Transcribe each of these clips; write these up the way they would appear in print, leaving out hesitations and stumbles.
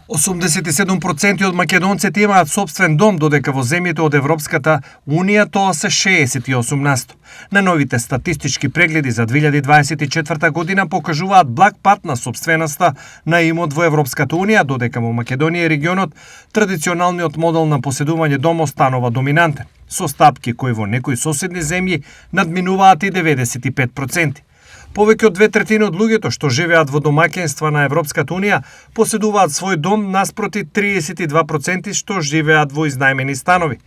87% од македонците имаат сопствен дом, додека во земјите од Европската Унија тоа се 68%. На новите статистички прегледи за 2024 година покажуваат благ пат на сопственоста на имот во Европската Унија, додека во Македонија и регионот традиционалниот модел на поседување дом останува доминантен, со стапки кои во некои соседни земји надминуваат и 95%. Повеќе од 2/3 од луѓето што живеат во домаќинства на Европската Унија поседуваат свој дом наспроти 32% што живеат во изнајмени станови.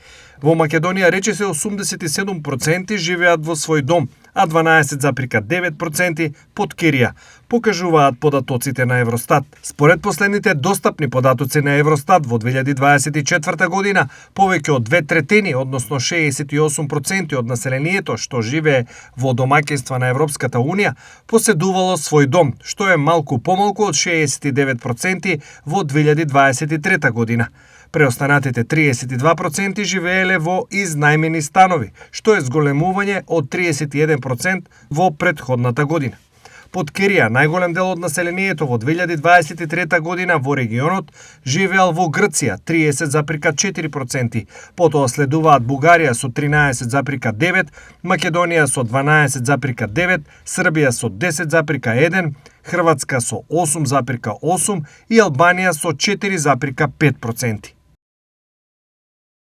Во Македонија речиси 87% живеат во свој дом, а 12,9% под кирија, покажуваат податоците на Евростат. Според последните достапни податоци на Евростат во 2024 година, повеќе од 2/3, односно 68% од населението што живее во домаќинства на Европската Унија, поседувало свој дом, што е малку помалку од 69% во 2023 година. Преостанатите 32% живееле во изнајмени станови, што е зголемување од 31% во претходната година. Под кирија, најголем дел од населението во 2023 година во регионот живеал во Грција 30,4%, потоа следуваат Бугарија со 13,9%, Македонија со 12,9%, Србија со 10,1%, Хрватска со 8,8% и Албанија со 4,5%.